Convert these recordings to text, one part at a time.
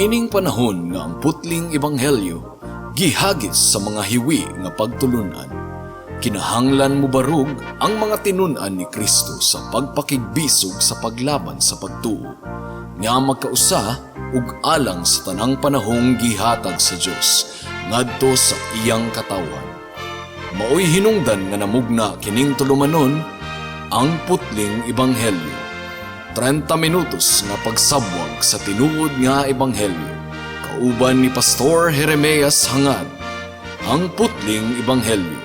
Niining panahon nga ang putling ebanghelyo gihagis sa mga hiwi nga pagtulunan. Kinahanglan mo barug ang mga tinunan ni Kristo sa pagpakigbisog sa paglaban sa pagtuo, nga magkausa ug alang sa tanang panahong gihatag sa Dios ngadto sa iyang katawan. Maoy hinungdan nga namugna kining tulumanon ang putling ebanghelyo. 30 minutos nga pagsabwag sa tinuod nga ebanghelyo. Kauban ni Pastor Jeremias Hangad, ang putling ebanghelyo.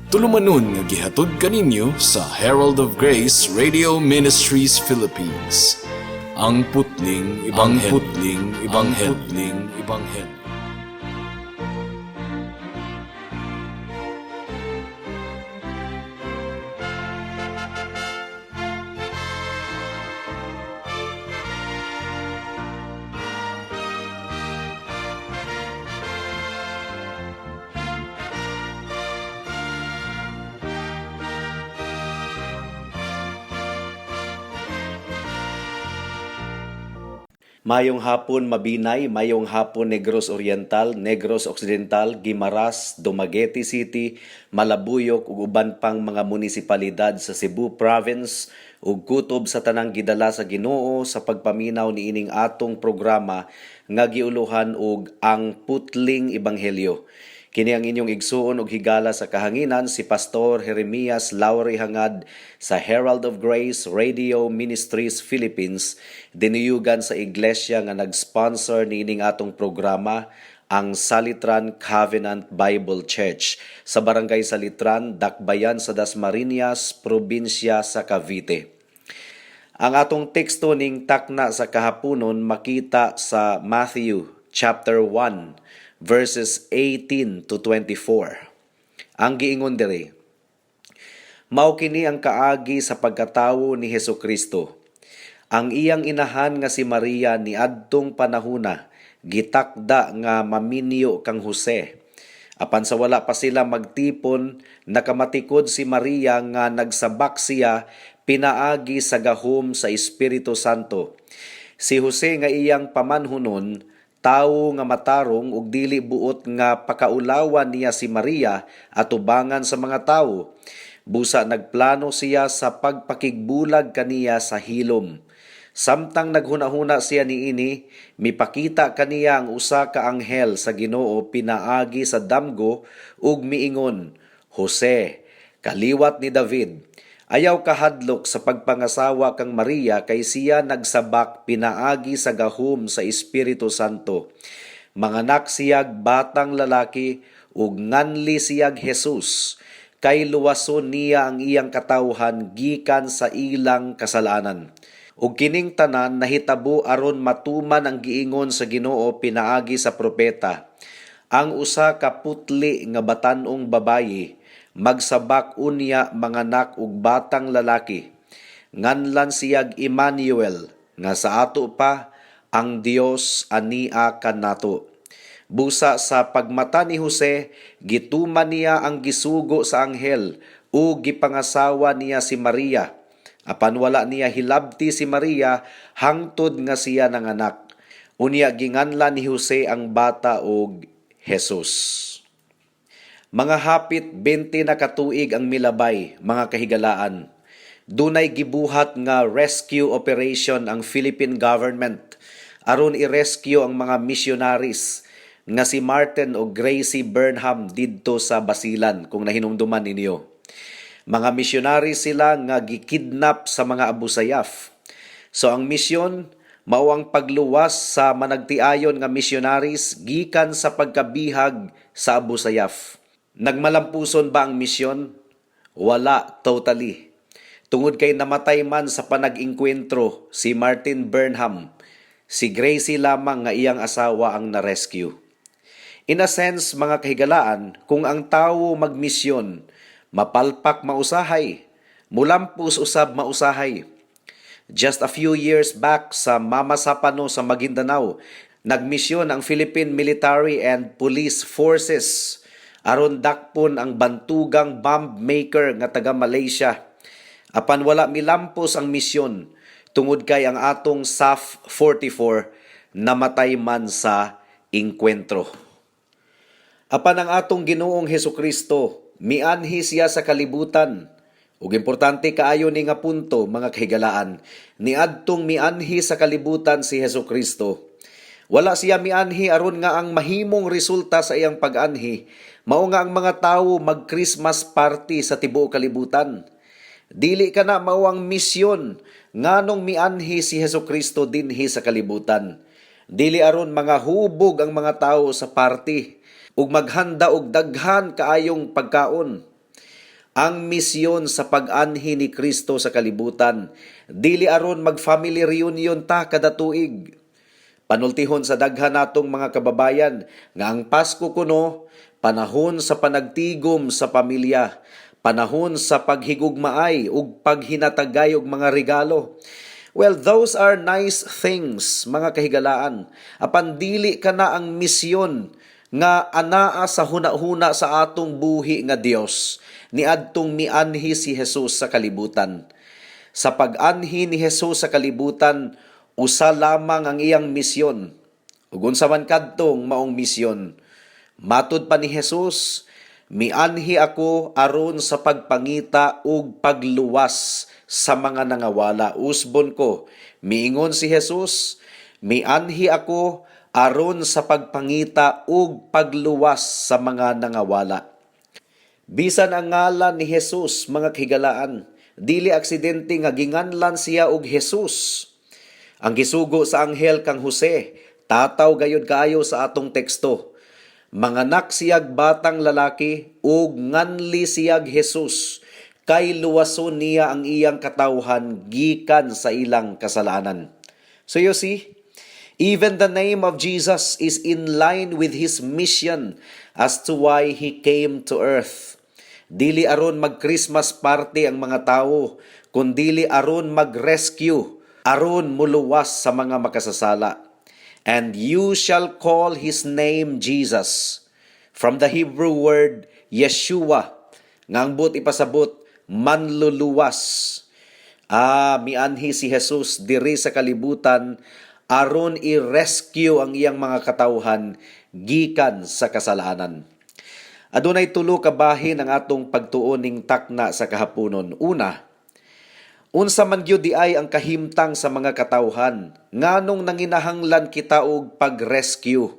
Tulumanon nga gihatod kaninyo sa Herald of Grace Radio Ministries Philippines. Ang putling ebanghelyo. Ang putling ebanghelyo. Mayong hapon Mabinay, mayong hapon Negros Oriental, Negros Occidental, Guimaras, Dumaguete City, Malabuyok ug uban pang mga munisipalidad sa Cebu Province ug kutob sa tanang gidala sa Ginoo sa pagpaminaw niining atong programa nga giuluhan og ang putling ebanghelyo. Kini ang inyong igsuon og higala sa kahanginan si Pastor Jeremias Lauri Hangad sa Herald of Grace Radio Ministries Philippines, dinuyugan sa iglesia nga nag-sponsor niining atong programa, ang Salitran Covenant Bible Church sa Barangay Salitran, Dakbayan sa Dasmariñas, Probinsya sa Cavite. Ang atong teksto ning takna sa kahaponon makita sa Matthew chapter 1 verses 18 to 24. Ang giingon diri: Mao kini ang kaagi sa pagkatawo ni Hesukristo. Ang iyang inahan nga si Maria niadtong panahona gitakda nga maminyo kang Jose. Apan sa wala pa sila magtipon, nakamatikod si Maria nga nagsabak siya pinaagi sa gahom sa Espiritu Santo. Si Jose nga iyang pamanhunon, tawo nga matarong ug dili buot nga pakaulawan niya si Maria atubangan sa mga tawo. Busa nagplano siya sa pagpakigbulag kaniya sa hilom. Samtang naghunahuna siya niini, mipakita kaniya ang usa ka anghel sa Ginoo pinaagi sa damgo ug miingon, Jose, kaliwat ni David, ayaw kahadlok sa pagpangasawa kang Maria kay siya nagsabak pinaagi sa gahom sa Espiritu Santo. Manganak siyag batang lalaki ug nganli siyag Jesus, kay luwason niya ang iyang katawhan gikan sa ilang kasalanan. Ug kining tanan nahitabo aron matuman ang giingon sa Ginoo pinaagi sa propeta. Ang usa ka putli nga batan-ong babayi magsabak unya manganak og batang lalaki. Nganlan siyag Emmanuel, nga sa ato pa ang Dios ania kanato. Busa sa pagmata ni Jose, gituman niya ang gisugo sa anghel ug gipangasawa niya si Maria. Apan wala niya hilabti si Maria hangtod nga siya nanganak. Unya ginganlan ni Jose ang bata og Jesus. Mga hapit 20 na katuig ang milabay, mga kahigalaan. Dunay gibuhat nga rescue operation ang Philippine government aron i-rescue ang mga missionaries nga si Martin o Gracie Burnham didto sa Basilan, kung nahinumduman ninyo. Mga missionaries sila nga gikidnap sa mga Abu Sayyaf. So ang misyon mao ang pagluwas sa managtiayon nga missionaries gikan sa pagkabihag sa Abu Sayyaf. Nagmalampuson ba ang misyon? Wala, totally. Tungod kay namatay man sa panag-inkwentro si Martin Burnham, si Gracie lamang nga iyang asawa ang na-rescue. In a sense, mga kahigalaan, kung ang tawo magmisyon, mapalpak mausahay, mulampus usab mausahay. Just a few years back sa Mama Sapano sa Maguindanao, nagmisyon ang Philippine Military and Police Forces aron dakpon ang bantugang bomb maker nga taga Malaysia. Apan wala milampos ang misyon tungod kay ang atong SAF 44 namatay man sa inkwentro. Apan ang atong Ginoong Hesukristo, mianhi siya sa kalibutan. Ug importante kaayo ni nga punto, mga kahigalaan, niadtong mianhi sa kalibutan si Hesukristo. Wala siya mianhi aron nga ang mahimong resulta sa iyang pag-anhi mao nga ang mga tawo mag-Christmas party sa tibuok kalibutan. Dili kana mao ang misyon nganong mianhi si Hesukristo dinhi sa kalibutan. Dili aron mga hubog ang mga tawo sa party ug maghanda og daghan kaayong pagkaon. Ang misyon sa pag-anhi ni Kristo sa kalibutan, dili aron mag-family reunion ta kada tuig. Panultihon sa daghan natong mga kababayan nga ang Pasko kuno panahon sa panagtigom sa pamilya, panahon sa paghigugmaay ug paghinatagay og mga regalo. Well, those are nice things, mga kahigalaan. Apan dili kana ang misyon nga anaa sa hunahuna sa atong buhi nga Dios niadtong mianhi si Jesus sa kalibutan. Sa pag-anhi ni Jesus sa kalibutan, usa lamang ang iyang misyon. Ug unsa man kadtong maong misyon? Matud pa ni Jesus, mianhi ako aron sa pagpangita ug pagluwas sa mga nangawala. Usbon ko, miingon si Jesus, mianhi ako aron sa pagpangita ug pagluwas sa mga nangawala. Bisan ang ngalan ni Jesus, mga kahigalaan, dili aksidente nga ginganlan siya og Jesus. Ang gisugo sa anghel kang Jose, tataw gayud kaayo sa atong teksto. Manganak siyag batang lalaki ug nganli siyag Jesus, kay luwason niya ang iyang katawhan gikan sa ilang kasalanan. So you see, even the name of Jesus is in line with His mission as to why He came to earth. Dili aron mag-Christmas party ang mga tawo, kundili aron mag-rescue, aron muluwas sa mga makasasala. And you shall call His name Jesus. From the Hebrew word Yeshua, nga ang but ipasabot, manluluwas. Mianhi si Jesus diri sa kalibutan aron i-rescue ang iyang mga katawhan gikan sa kasalanan. Adunay tulo ka bahin ang atong pagtuon ning takna sa kahaponon. Una, unsa man gyud di ay ang kahimtang sa mga katawhan nganong nanginahanglan kita og pag-rescue.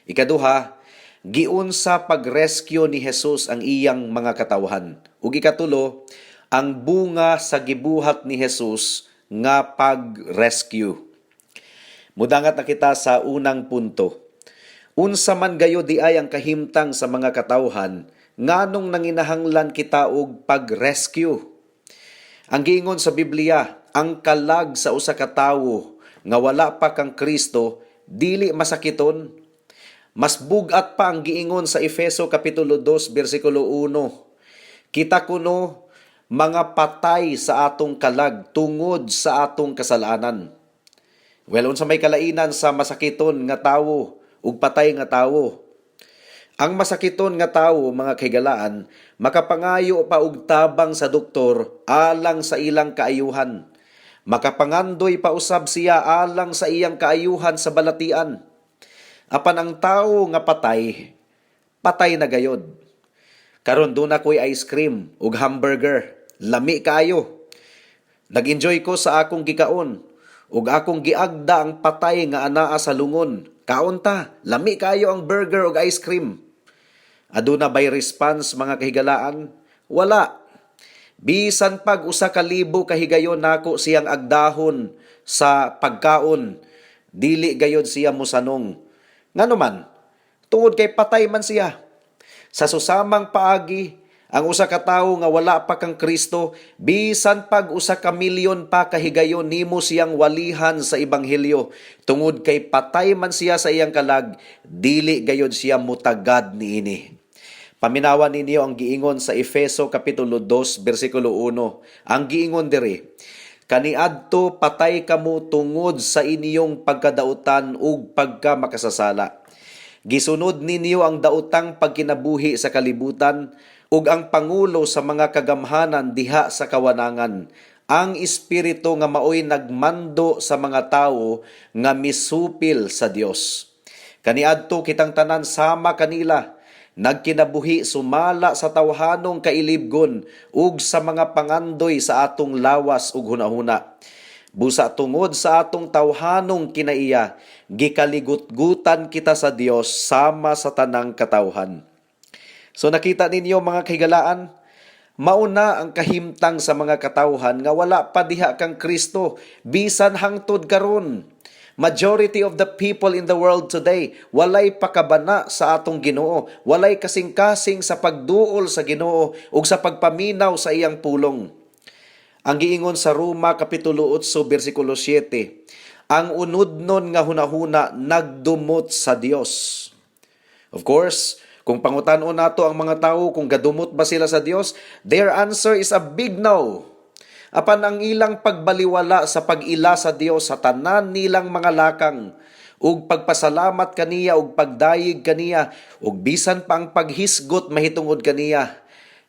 Ikaduha, giunsa pag-rescue ni Jesus ang iyang mga katawhan. Ug ikatulo, ang bunga sa gibuhat ni Jesus nga pag-rescue. Mudangat na kita sa unang punto. Unsa man gayo di ay ang kahimtang sa mga katawhan nganong nanginahanglan kita og pag-rescue. Ang giingon sa Biblia, ang kalag sa usa ka tawo nga wala pa kang Kristo dili masakiton. Mas bugat pa ang giingon sa Efeso kapitulo 2 bersikulo 1. Kita kuno mga patay sa atong kalag tungod sa atong kasalanan. Well, unsa may kalainan sa masakiton nga tawo ug patay nga tawo? Ang masakiton nga tawo, mga kahigalaan, makapangayo pa og tabang sa doktor alang sa ilang kaayuhan. Makapangandoy pa usab siya alang sa iyang kaayuhan sa balatian. Apan ang tawo nga patay, patay na gayod. Karon doon ako'y ice cream ug hamburger, lami kaayo. Nag-enjoy ko sa akong gikaon ug akong giagda ang patay nga anaa sa lungon. Kaon ta, lami kayo ang burger ug ice cream. Aduna bay response, mga kahigalaan? Wala. Bisan pag usa ka libo kahigayon nako siyang agdahon sa pagkaon, dili gayod siya mosanong. Ngano man, tungod kay patay man siya. Sa susamang paagi, ang usa ka tawo nga wala pa kang Kristo, bisan pag usa ka milyon pa kahigayon nimo siyang walihan sa ebanghelyo, tungod kay patay man siya sa iyang kalag, dili gayod siya mutagad niini. Paminawan ninyo ang giingon sa Efeso kapitulo 2 bersikulo 1. Ang giingon diri, kaniadto patay kamo tungod sa inyong pagkadautan ug pagkamakasasala. Gisunod ninyo ang daotang pagkinabuhi sa kalibutan ug ang pangulo sa mga kagamhanan diha sa kawanangan, ang espiritu nga maoy nagmando sa mga tawo nga misupil sa Dios. Kaniadto kitang tanan sama kanila, nagkinabuhi sumala sa tawhanong kailibgon ug sa mga pangandoy sa atong lawas ug hunahuna. Busa tungod sa atong tawhanong kinaiya, gikaligut-gutan kita sa Dios sama sa tanang katawhan. So nakita ninyo mga kahigalaan, mauna ang kahimtang sa mga katawhan nga wala pa diha kang Kristo, bisan hangtod karon. Majority of the people in the world today, walay pakabana sa atong Ginoo, walay kasing-kasing sa pagduol sa Ginoo ug sa pagpaminaw sa iyang pulong. Ang giingon sa Roma Kapitulo 8, versikulo 7, ang unudnon nga hunahuna nagdumot sa Dios. Of course, kung pangutan-on nato ang mga tawo kung gadumot ba sila sa Dios, their answer is a big no. Apan ang ilang pagbaliwala sa pag-ila sa Dios sa tanan nilang mga lakang, ug pagpasalamat kaniya ug pagdayeg kaniya, ug bisan pa ang paghisgot mahitungod kaniya,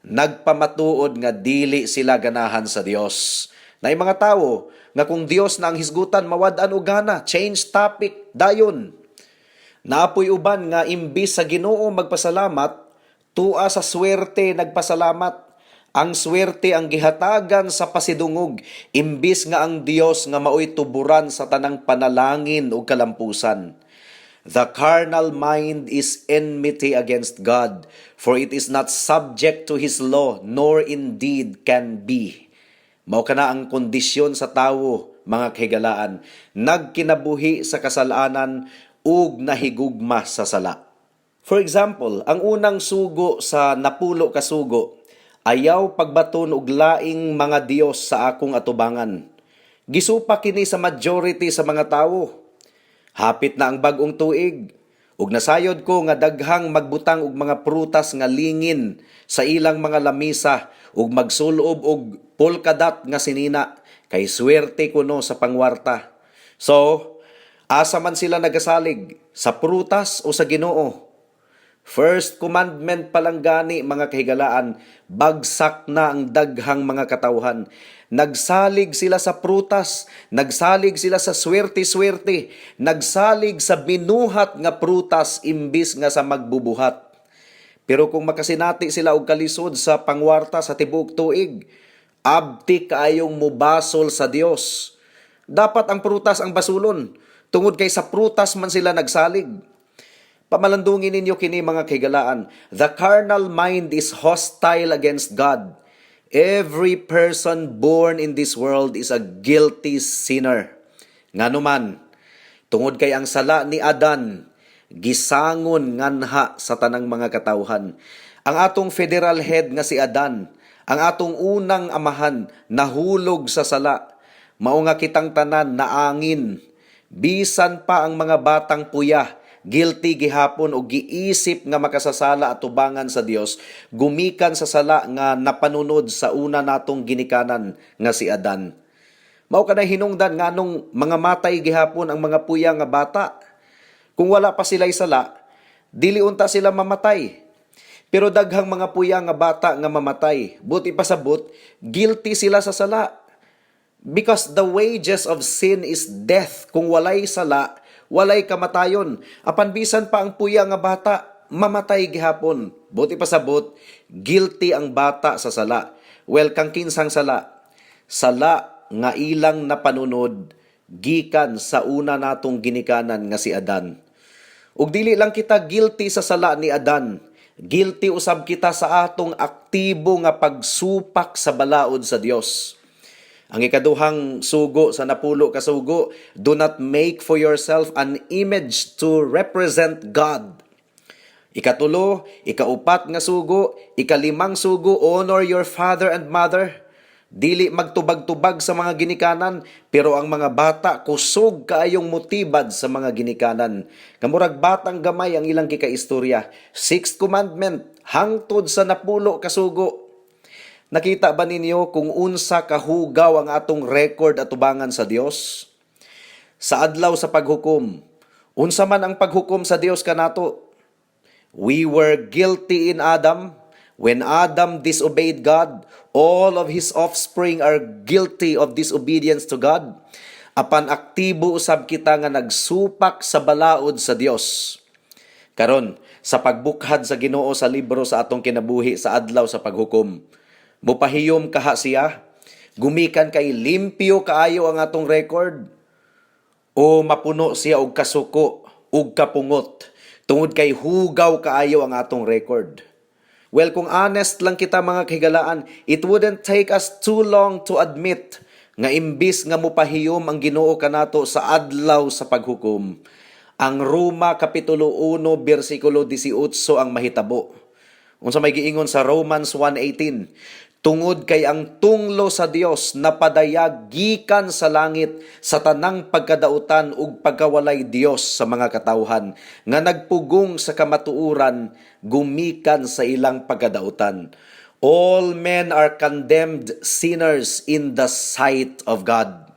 nagpamatuod nga dili sila ganahan sa Dios. Nay mga tawo nga kung Dios na ang hisgutan mawad-an og gana, change topic dayon. Naapoy uban nga imbis sa Ginoo magpasalamat, tua sa swerte nagpasalamat. Ang swerte ang gihatagan sa pasidungog, imbis nga ang Dios nga maoy tuburan sa tanang panalangin ug kalampusan. The carnal mind is enmity against God, for it is not subject to His law, nor indeed can be. Mao kana ang kondisyon sa tawo, mga kahigalaan, nagkinabuhi sa kasalanan ug nahigugma sa sala. For example, ang unang sugo sa napulo ka sugo, ayaw pagbaton og laing mga Dios sa akong atubangan. Gisupa kini sa majority sa mga tawo. Hapit na ang bag-ong tuig, ug nasayod ko nga daghang magbutang og mga prutas nga lingin sa ilang mga lamisa ug magsulob og polkadot nga sinina, kay swerte kuno sa pangwarta. So, asa man sila nagasalig, sa prutas o sa Ginoo? First commandment palang gani mga kahigalaan, bagsak na ang daghang mga katawhan. Nagsalig sila sa prutas, nagsalig sila sa swerte-swerte, nagsalig sa binuhat nga prutas imbis nga sa magbubuhat. Pero kung makasinati sila og kalisod sa pangwarta sa tibuok tuig, abti kaayong mubasol sa Dios. Dapat ang prutas ang basulon, tungod kay sa prutas man sila nagsalig. Pamalandungin ninyo kini mga kahigalaan. The carnal mind is hostile against God. Every person born in this world is a guilty sinner. Nganuman, tungod kay ang sala ni Adan, gisangon nganha sa tanang mga katawhan. Ang atong federal head nga si Adan, ang atong unang amahan, nahulog sa sala. Mao nga kitang tanan naangin. Bisan pa ang mga batang puya, guilty gihapon o giisip nga makasasala at tubangan sa Dios, gumikan sa sala nga napanunod sa una natong ginikanan nga si Adan. Mao kanay hinungdan nganong mga matay gihapon ang mga puya nga bata. Kung wala pa sila'y sala, dili unta sila mamatay. Pero daghang mga puya nga bata nga mamatay, buti pasabot, guilty sila sa sala. Because the wages of sin is death. Kung walay sala, walay kamatayon. Apan bisan pa ang puya nga bata, mamatay gihapon. Buti pasabot, guilty ang bata sa sala. Well, kang kinsang sala? Sala nga ilang napanunod, gikan sa una natong ginikanan nga si Adan. Ug dili lang kita guilty sa sala ni Adan, guilty usab kita sa atong aktibo nga pagsupak sa balaod sa Dios. Ang ikaduhang sugo sa napulo ka sugo, do not make for yourself an image to represent God. Ikatulo, ikaupat nga sugo, ikalimang sugo, honor your father and mother. Dili magtubag-tubag sa mga ginikanan, pero ang mga bata kusog kaayong motibad sa mga ginikanan. Kamurag batang gamay ang ilang kikaistorya. Sixth commandment, hangtod sa napulo ka sugo. Nakita ba ninyo kung unsa kahugaw ang atong record at tubangan sa Dios? Sa adlaw sa paghukom, unsa man ang paghukom sa Dios kanato? We were guilty in Adam, When Adam disobeyed God, all of his offspring are guilty of disobedience to God. Apan aktibo usab kita nga nagsupak sa balaod sa Dios. Karon, sa pagbukhad sa Ginoo sa libro sa atong kinabuhi sa adlaw sa paghukom, mupahiyom kaha siya, gumikan kay limpyo kaayo ang atong record, o mapuno siya og kasuko ug kapungot tungod kay hugaw kaayo ang atong record. Well, kung honest lang kita mga kahigalaan, it wouldn't take us too long to admit nga imbis nga mupahiyom ang Ginoo kanato sa adlaw sa paghukom, ang Roma Kapitulo 1, versikulo 18 ang mahitabo. Unsa may giingon sa Romans 1:18, tungod kay ang tunglo sa Dios napadayag gikan sa langit sa tanang pagkadautan ug pagkawalay Dios sa mga katawhan nga nagpugong sa kamatuoran gumikan sa ilang pagkadautan. All men are condemned sinners in the sight of God.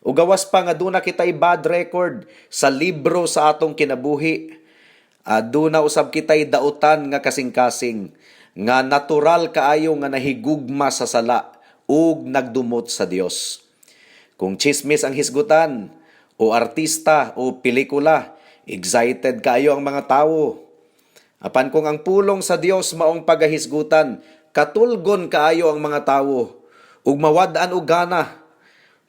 Ug gawas pa nga duna kitay bad record sa libro sa atong kinabuhi. Duna usab kitay dautan nga kasing-kasing nga natural kaayo nga nahigugma sa sala ug nagdumot sa Dios. Kung chismis ang hisgutan o artista o pelikula, excited kaayo ang mga tawo. Apan kung ang pulong sa Dios maong pagahisgutan, katulgon kaayo ang mga tawo ug mawad-an og gana.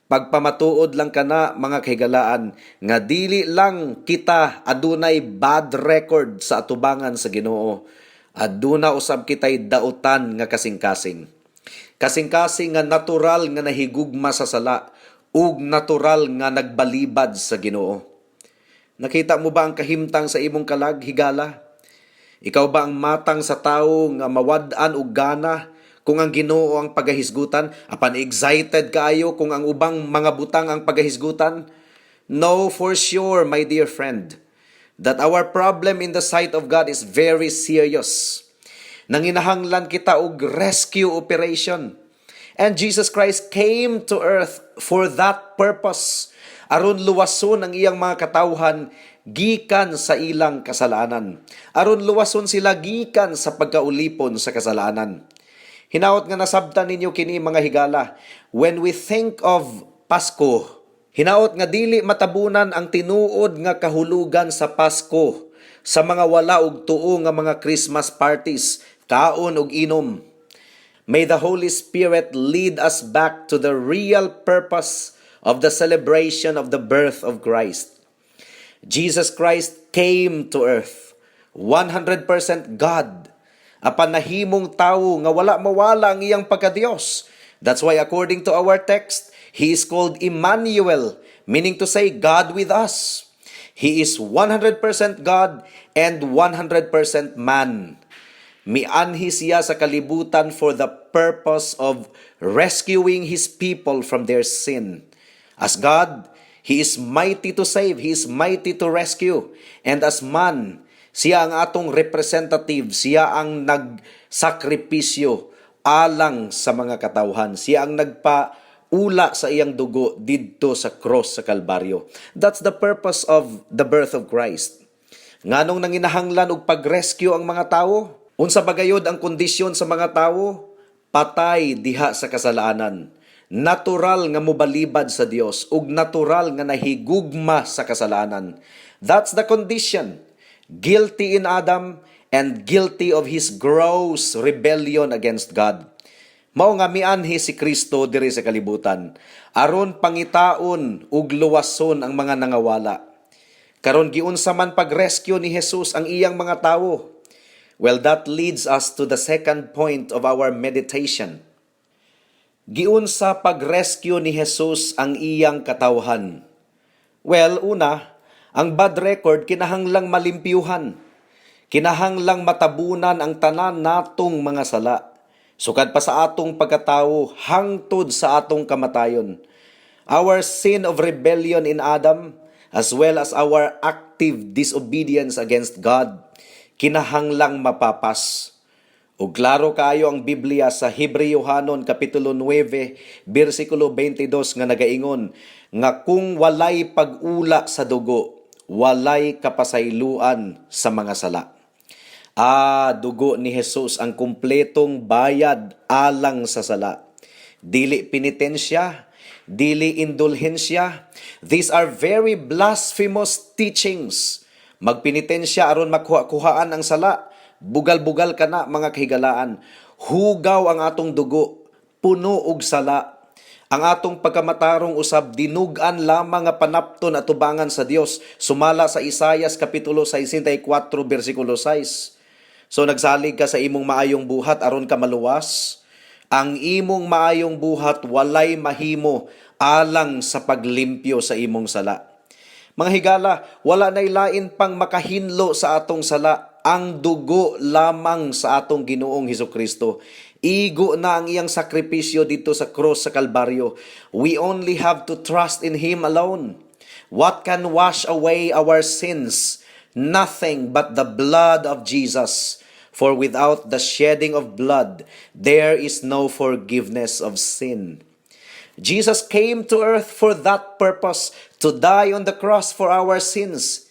Pagpamatuod lang kana mga kahigalaan nga dili lang kita adunay bad record sa atubangan sa Ginoo. Aduna usab kitay dautan nga kasing-kasing. Kasing-kasing nga natural nga nahigugma sa sala ug natural nga nagbalibad sa Ginoo. Nakita mo ba ang kahimtang sa imong kalag, higala? Ikaw ba ang matang sa tawo nga mawad-an og gana kung ang Ginoo ang pagahisgutan, apan excited kaayo kung ang ubang mga butang ang pagahisgutan? No, for sure, my dear friend, that our problem in the sight of God is very serious. Nanginahanglan kita og rescue operation. And Jesus Christ came to earth for that purpose. Aron luwason ang iyang mga katawhan gikan sa ilang kasalanan. Aron luwason sila gikan sa pagkaulipon sa kasalanan. Hinaot nga nasabtan ninyo kini mga higala, when we think of Pasko, hinaot nga dili matabunan ang tinuod nga kahulugan sa Pasko sa mga wala og tuo nga mga Christmas parties, kaon ug inom. May the Holy Spirit lead us back to the real purpose of the celebration of the birth of Christ. Jesus Christ came to earth, 100% God, apan nahimong tawo nga wala mawala ang iyang pagkadiyos. That's why according to our text, He is called Emmanuel, meaning to say God with us. He is 100% God and 100% man. Mianhi siya sa kalibutan for the purpose of rescuing His people from their sin. As God, He is mighty to save, He is mighty to rescue. And as man, siya ang atong representative, siya ang nagsakripisyo alang sa mga katawhan. Siya ang nagpaula sa iyang dugo didto sa cross sa Kalbaryo. That's the purpose of the birth of Christ. Nganong nanginahanglan og pag-rescue ang mga tawo? Unsa bagayod ang kondisyon sa mga tawo? Patay diha sa kasalanan. Natural nga mobalibad sa Dios ug natural nga nahigugma sa kasalanan. That's the condition. Guilty in Adam and guilty of his gross rebellion against God. Mao nga mianhi si Kristo diri sa kalibutan aron pangitaon ug luwason ang mga nangawala. Karon giunsa man pag-rescue ni Jesus ang iyang mga tawo? Well, that leads us to the second point of our meditation. Giunsa pag-rescue ni Jesus ang iyang katawhan? Well, una, ang bad record kinahanglang malimpyuhan. Kinahanglang matabunan ang tanan natong mga sala. Sukad pa sa atong pagkatawo hangtod sa atong kamatayon. Our sin of rebellion in Adam, as well as our active disobedience against God, kinahanglang mapapas. O klaro kayo ang Biblia sa Hebrewhanon Kapitulo 9, versikulo 22 nga nagaingon, nga kung walay pag-ula sa dugo, walay kapasayloan sa mga sala. Dugo ni Jesus ang kumpletong bayad alang sa sala. Dili penitensya, dili indulhensya. These are very blasphemous teachings. Magpenitensya aron makuha-kuhaan ang sala. Bugal-bugal ka na mga kahigalaan. Hugaw ang atong dugo, puno og sala. Ang atong pagkamatarong usab dinugan lamang nga panapton at tubangan sa Dios. Sumala sa Isaias kapitulo 64 bersikulo 6. So nagsalig ka sa imong maayong buhat aron ka maluwas. Ang imong maayong buhat walay mahimo alang sa paglimpyo sa imong sala. Mga higala, wala nay lain pang makahinlo sa atong sala, ang dugo lamang sa atong Ginoong Hesukristo. Igo na ang iyang sakripisyo dito sa cross sa Kalbaryo. We only have to trust in Him alone. What can wash away our sins? Nothing but the blood of Jesus. For without the shedding of blood, there is no forgiveness of sin. Jesus came to earth for that purpose, to die on the cross for our sins.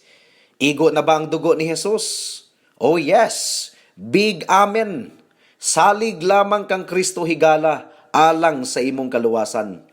Igo na ba ang dugo ni Jesus? Oh yes, big amen. Salig lamang kang Kristo higala, alang sa imong kaluwasan.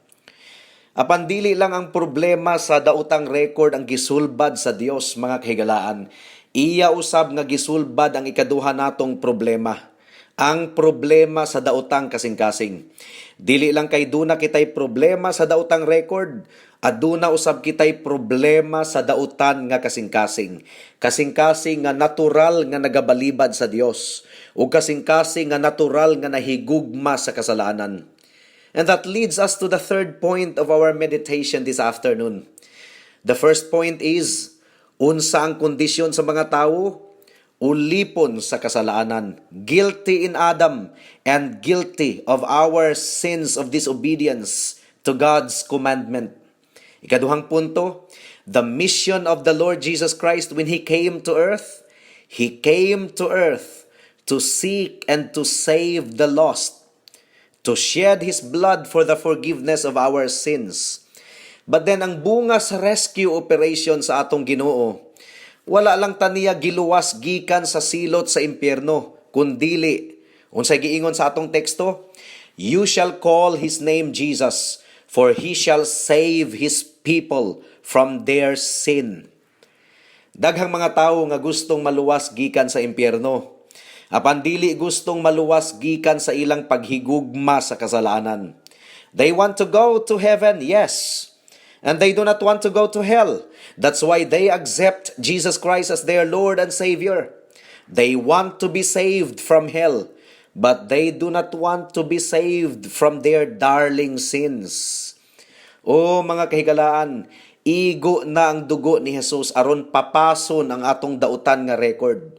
Apan dili lang ang problema sa daotang record ang gisulbad sa Dios, mga kahigalaan. Iya usab nga gisulbad ang ikaduha natong problema. Ang problema sa daotang kasing-kasing. Dili lang kay duna kitay problema sa daotang record, aduna usab kitay problema sa dautan nga kasing-kasing. Kasing-kasing nga natural nga nagabalibad sa Dios, ug kasing-kasing nga natural nga nahigugma sa kasalanan. And that leads us to the third point of our meditation this afternoon. The first point is, unsa ang kondisyon sa mga tao? Ulipon sa kasalanan, guilty in Adam, and guilty of our sins of disobedience to God's commandment. Ikaduhang punto, the mission of the Lord Jesus Christ when He came to earth. He came to earth to seek and to save the lost, to shed His blood for the forgiveness of our sins. But then ang bunga sa rescue operation sa atong Ginoo, wala lang taniya giluwas gikan sa silot sa impyerno, kundili, unsay giingon sa atong teksto, you shall call His name Jesus, for He shall save His people from their sin. Daghang mga tawo nga gustong maluwas gikan sa impyerno, apan dili gustong maluwas gikan sa ilang paghigugma sa kasalanan. They want to go to heaven, yes, and they do not want to go to hell. That's why they accept Jesus Christ as their Lord and Savior. They want to be saved from hell, but they do not want to be saved from their darling sins. O mga kahigalaan, igo na ang dugo ni Jesus aron papason ang atong dautan nga record.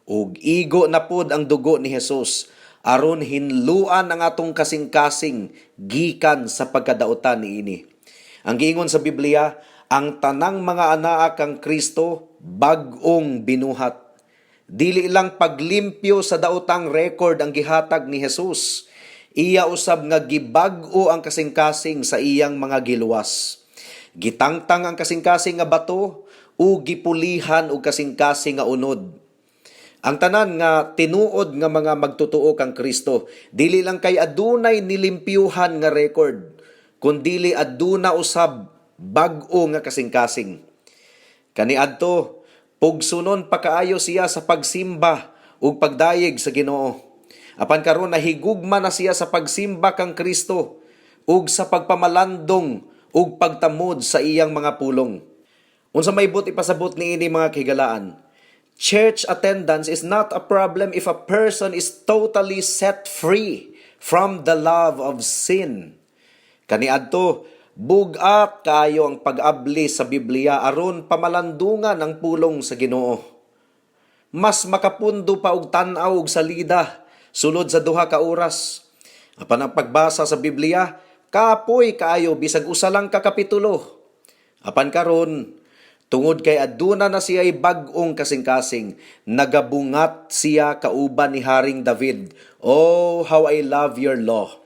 Ug igo na pud ang dugo ni Jesus aron hinluan ang atong kasing-kasing gikan sa pagkadautan niini. Ang giingon sa Biblia, ang tanang mga anaa kang Kristo bag-ong binuhat. Dili lang paglimpyo sa daotang record ang gihatag ni Jesus. Iya usab nga gibag-o ang kasing-kasing sa iyang mga giluwas. Gitangtang ang kasing-kasing nga bato o gipulihan og kasing-kasing nga unod. Ang tanan nga tinuod nga mga magtutuo kang Kristo, dili lang kay adunay nilimpyuhan nga record, kundili aduna usab bag-o nga kasing-kasing. Kaniadto, pugsunon pakaayo siya sa pagsimba ug pagdayeg sa Ginoo. Apan karon nahigugma na siya sa pagsimba kang Kristo ug sa pagpamalandong ug pagtamod sa iyang mga pulong. Unsa may buti pasabot niini mga kahigalaan? Church attendance is not a problem if a person is totally set free from the love of sin. Kaniadto, bugat kayo ang pag-abli sa Biblia aron pamalandungan ang pulong sa Ginoo. Mas makapundo pa og tan-aw og salida sulod sa 2 ka oras. Apan ang pagbasa sa Biblia, kapoy kaayo bisag usa lang ka kapitulo. Apan karon, tungod kay aduna na siya'y bag-ong kasing-kasing, nagabungat siya kauban ni Haring David. Oh, how I love your law.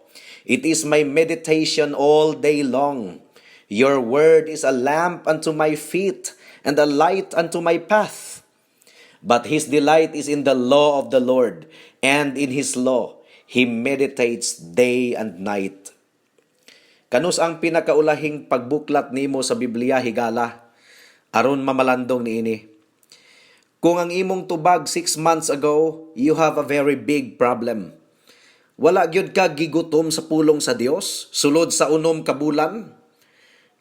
It is my meditation all day long. Your word is a lamp unto my feet and a light unto my path. But his delight is in the law of the Lord, and in his law he meditates day and night. Kanus ang pinakaulahing pagbuklat nimo sa Biblia higala, aron mamalandong niini. Kung ang imong tubag 6 months ago, you have a very big problem. Wala gyud ka gigutom sa pulong sa Dios, sulod sa 6 ka bulan.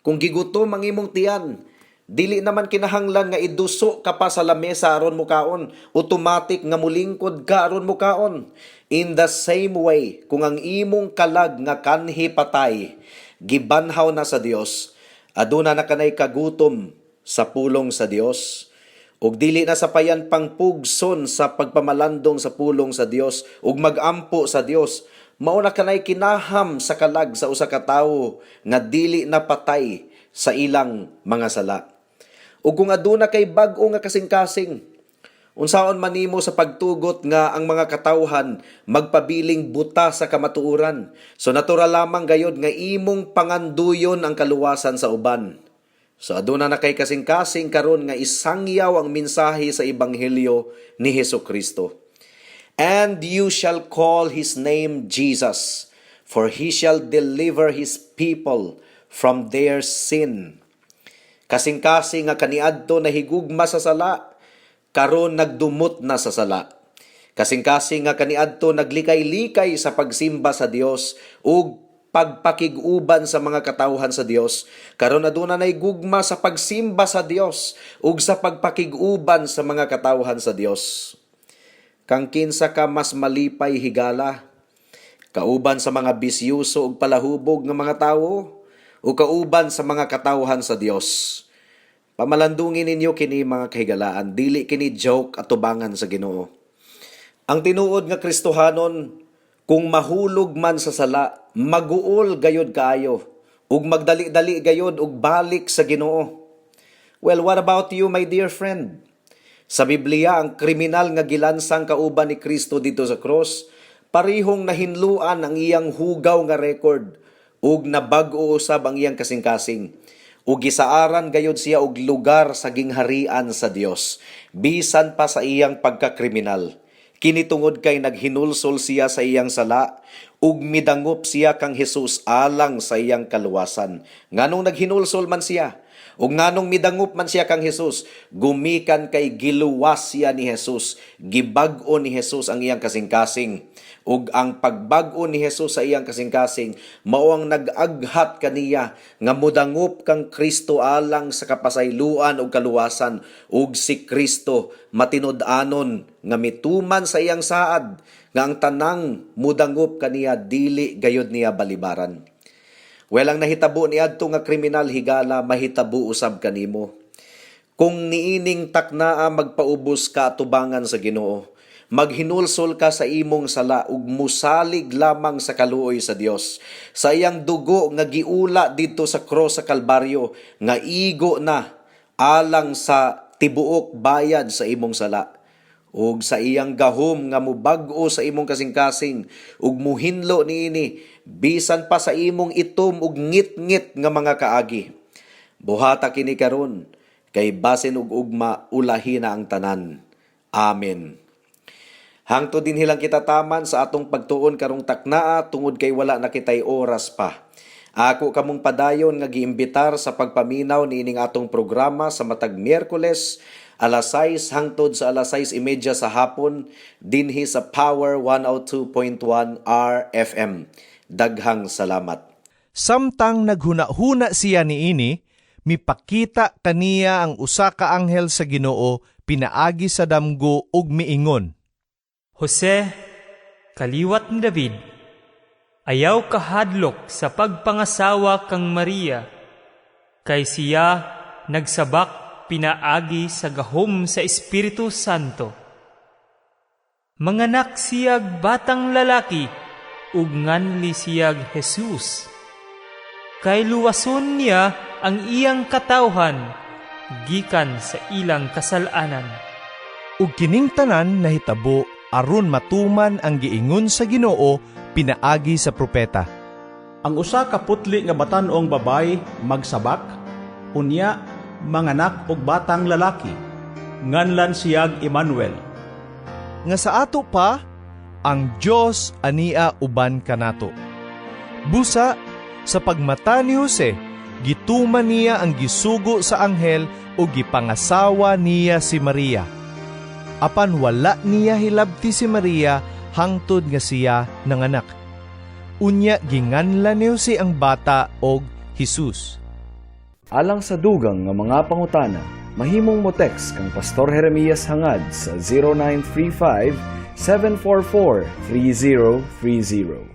Kung gigutom ang imong tiyan, dili naman kinahanglan nga iduso ka pa sa lamesa aron mo kaon, automatic nga mulingkod ka aron mo kaon. In the same way, kung ang imong kalag nga kanhi patay, gibanhaw na sa Dios, aduna na kanay kagutom sa pulong sa Dios, ug dili na sapayan pang pugson sa pagpamalandong sa pulong sa Dios ug magampo sa Dios, mao na kanay kinaham sa kalag sa usa ka tawo nga dili napatay sa ilang mga sala. Ug kung aduna kay bag-o nga kasing-kasing, unsaon man nimo sa pagtugot nga ang mga katawhan magpabiling buta sa kamatuoran. So natural lamang gayod nga imong panganduyon ang kaluwasan sa uban. So aduna na kay kasing-kasing karon nga isangyaw ang mensahe sa ebanghelyo ni Hesukristo. And you shall call his name Jesus, for he shall deliver his people from their sin. Kasing-kasing nga kaniadto na higugma sa sala, karon nagdumot na sa sala. Kasing-kasing nga kaniadto naglikay-likay sa pagsimba sa Dios ug pagpakig-uban sa mga katawhan sa Dios, karon aduna nay gugma sa pagsimba sa Dios ug sa pagpakig-uban sa mga katawhan sa Dios. Kang kinsa ka mas malipay higala, kauban sa mga bisyuso ug palahubog nga mga tawo o kauban sa mga katawhan sa Dios? Pamalandungin ninyo kini mga kahigalaan, dili kini joke at tubangan sa Ginoo. Ang tinuod nga Kristohanon, kung mahulog man sa sala, maguol gayod kaayo, ug magdali-dali gayod ug balik sa Ginoo. Well, what about you, my dear friend? Sa Biblia, ang kriminal nga gilansang kauban ni Kristo dito sa cross, parihong nahinluan ang iyang hugaw nga record, ug nabag-o usab ang iyang kasing-kasing. Ug gisaaran gayod siya og lugar sa gingharian sa Dios, bisan pa sa iyang pagkakriminal. Kini tungod kay naghinulsol siya sa iyang sala, ug midangop siya kang Hesus alang sa iyang kaluwasan. Nganong naghinulsol man siya, ug nganong midangop man siya kang Hesus, gumikan kay giluwas siya ni Hesus, gibag-o ni Hesus ang iyang kasing-kasing. Ug ang pagbag-o ni Hesus sa iyang kasing-kasing mao ang nag-aghat kaniya nga modangop kang Kristo alang sa kapasayloan ug kaluwasan, ug si Kristo matinud-anon nga mituman sa iyang saad nga ang tanang modangop kaniya dili gayud niya balibaran. Welang nahitabo niadto nga kriminal higala, mahitabo usab kanimo. Kung niining taknaa magpaubos ka atubangan sa Ginoo, maghinulsol ka sa imong sala ug musalig lamang sa kaluoy sa Dios. Sa iyang dugo nga giula didto sa cross sa Kalbaryo, nga igo na alang sa tibuok bayad sa imong sala. Ug sa iyang gahom nga mubag-o sa imong kasing-kasing ug muhinlo niini bisan pa sa imong itom ug ngit-ngit nga mga kaagi. Buhata kini karon kay basin ug ugma ulahi na ang tanan. Amen. Hangtod din hilang kita taman sa atong pagtuon karong taknaa tungod kay wala na kitay oras pa. Ako kamong padayon nga giimbitar sa pagpaminaw niining atong programa sa matag Miyerkules, alas 6 hangtod sa alas 6:30 sa hapon dinhi sa Power 102.1 RFM. Daghang salamat. Samtang naghuna-huna siya niini, mipakita kaniya ang usa ka anghel sa Ginoo pinaagi sa damgo ug miingon, Jose, kaliwat ni David, ayaw kahadlok sa pagpangasawa kang Maria, kay siya nagsabak pinaagi sa gahom sa Espiritu Santo. Manganak siyag batang lalaki, ug nganli siyag Jesus. Kay luwason niya ang iyang katawhan, gikan sa ilang kasalanan. ug kining tanan nahitabo aron matuman ang giingon sa Ginoo pinaagi sa propeta. Ang usa ka putli nga batan-ong babay magsabak, unya manganak og batang lalaki, nganlan siyag Emmanuel. Nga sa ato pa, ang Diyos ania uban kanato. Busa, sa pagmata ni Jose, gituman niya ang gisugo sa anghel o gipangasawa niya si Maria. Apan wala niya hilabti si Maria hangtod nga siya nanganak. Unya ginganlan ni Jose ang bata og Jesus. Alang sa dugang nga mga pangutana, mahimong mo text kang Pastor Jeremias hangad sa 0935 744 3030.